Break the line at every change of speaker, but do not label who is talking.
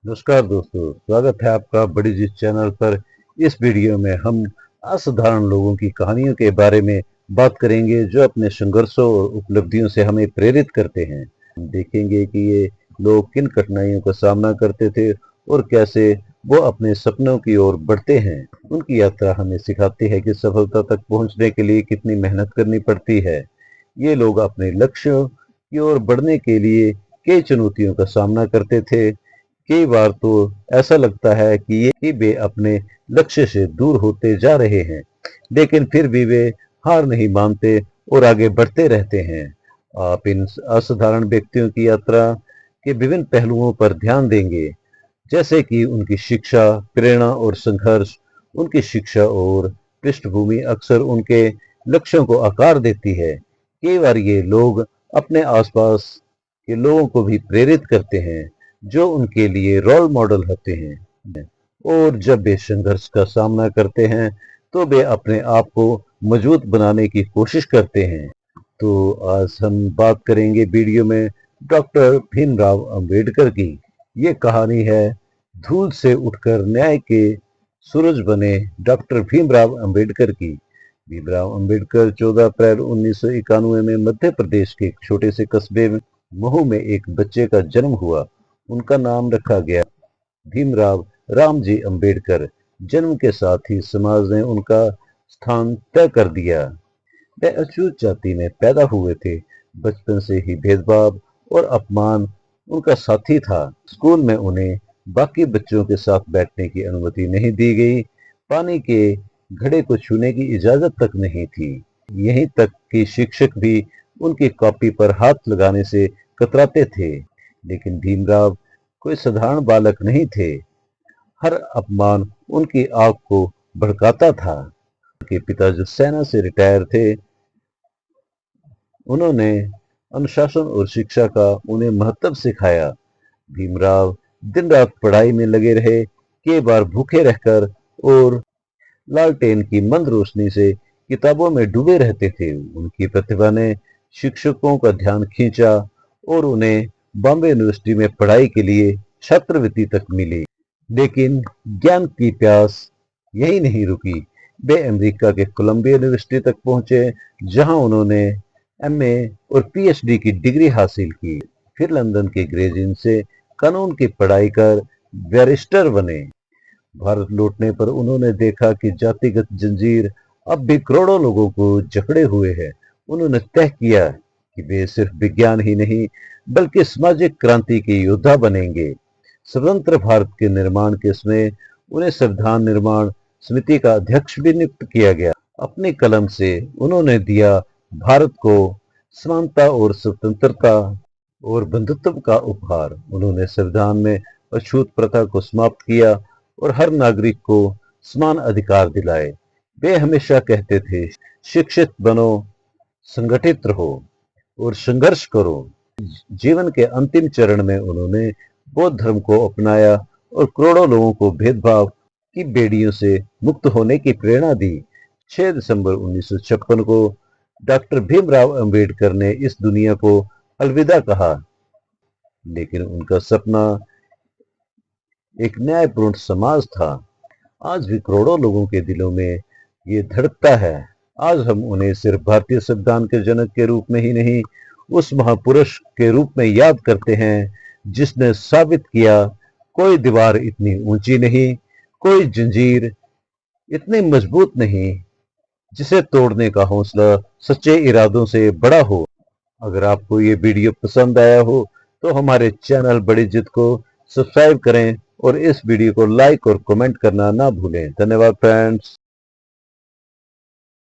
नमस्कार दोस्तों, स्वागत है आपका बड़ी जिस चैनल पर। इस वीडियो में हम असाधारण लोगों की कहानियों के बारे में बात करेंगे जो अपने संघर्षों और उपलब्धियों से हमें प्रेरित करते हैं। हम देखेंगे कि ये लोग किन कठिनाइयों का सामना करते थे और कैसे वो अपने सपनों की ओर बढ़ते हैं। उनकी यात्रा हमें सिखाती है कि सफलता तक पहुंचने के लिए कितनी मेहनत करनी पड़ती है। ये लोग अपने लक्ष्यों की ओर बढ़ने के लिए कई चुनौतियों का सामना करते थे। कई बार तो ऐसा लगता है कि वे अपने लक्ष्य से दूर होते जा रहे हैं, लेकिन फिर भी वे हार नहीं मानते और आगे बढ़ते रहते हैं। आप इन असाधारण व्यक्तियों की यात्रा के विभिन्न पहलुओं पर ध्यान देंगे, जैसे कि उनकी शिक्षा, प्रेरणा और संघर्ष। उनकी शिक्षा और पृष्ठभूमि अक्सर उनके लक्ष्यों को आकार देती है। कई बार ये लोग अपने आसपास के लोगों को भी प्रेरित करते हैं, जो उनके लिए रोल मॉडल होते हैं। और जब वे संघर्ष का सामना करते हैं, तो वे अपने आप को मजबूत बनाने की कोशिश करते हैं। तो आज हम बात करेंगे वीडियो में डॉक्टर भीमराव अंबेडकर की। ये कहानी है धूल से उठकर न्याय के सूरज बने डॉक्टर भीमराव अंबेडकर की। भीमराव अंबेडकर 14 अप्रैल 1991 में मध्य प्रदेश के एक छोटे से कस्बे महू में एक बच्चे का जन्म हुआ। उनका नाम रखा गया भीमराव रामजी अंबेडकर। जन्म के साथ ही समाज ने उनका स्थान तय कर दिया। वे अछूत जाति में पैदा हुए थे। बचपन से ही भेदभाव और अपमान उनका साथी था। स्कूल में उन्हें बाकी बच्चों के साथ बैठने की अनुमति नहीं दी गई। पानी के घड़े को छूने की इजाजत तक नहीं थी। यहीं तक कि शिक्षक भी उनकी कॉपी पर हाथ लगाने से कतराते थे। लेकिन भीमराव कोई साधारण बालक नहीं थे। हर अपमान उनकी आग को भड़काता था। उनके पिता जो सेना से रिटायर थे, उन्होंने अनुशासन और शिक्षा का उन्हें महत्व सिखाया। भीमराव दिन रात पढ़ाई में लगे रहे। कई बार भूखे रहकर और लालटेन की मंद रोशनी से किताबों में डूबे रहते थे। उनकी प्रतिभा ने शिक्षकों का ध्यान खींचा और उन्हें बॉम्बे यूनिवर्सिटी में पढ़ाई के लिए छात्रवृत्ति तक मिली। लेकिन ज्ञान की प्यास यही नहीं रुकी। वे अमेरिका के कोलंबिया यूनिवर्सिटी तक पहुंचे, जहां उन्होंने एमए और पीएचडी की डिग्री हासिल की। फिर लंदन के ग्रेज इन से कानून की पढ़ाई कर बैरिस्टर बने। भारत लौटने पर उन्होंने देखा कि जातिगत जंजीर अब भी करोड़ों लोगों को जकड़े हुए है। उन्होंने तय किया कि वे सिर्फ विज्ञान ही नहीं बल्कि सामाजिक क्रांति के योद्धा बनेंगे। स्वतंत्र भारत के निर्माण के समय उन्हें संविधान निर्माण समिति का अध्यक्ष भी नियुक्त किया गया। अपनी कलम से उन्होंने दिया भारत को समानता और स्वतंत्रता और बंधुत्व का उपहार। उन्होंने संविधान में अछूत प्रथा को समाप्त किया और हर नागरिक को समान अधिकार दिलाए। वे हमेशा कहते थे, शिक्षित बनो, संगठित रहो और संघर्ष करो। जीवन के अंतिम चरण में उन्होंने बौद्ध धर्म को अपनाया और करोड़ों लोगों को भेदभाव की बेड़ियों से मुक्त होने की प्रेरणा दी। 6 दिसंबर 1956 को डॉक्टर भीमराव अंबेडकर ने इस दुनिया को अलविदा कहा, लेकिन उनका सपना एक न्यायपूर्ण समाज था। आज भी करोड़ों लोगों के दिलों में ये धड़कता है। आज हम उन्हें सिर्फ भारतीय संविधान के जनक के रूप में ही नहीं, उस महापुरुष के रूप में याद करते हैं जिसने साबित किया, कोई दीवार इतनी ऊंची नहीं, कोई जंजीर इतनी मजबूत नहीं जिसे तोड़ने का हौसला सच्चे इरादों से बड़ा हो। अगर आपको ये वीडियो पसंद आया हो तो हमारे चैनल बड़ी जिद को सब्सक्राइब करें और इस वीडियो को लाइक और कमेंट करना ना भूलें। धन्यवाद फ्रेंड्स।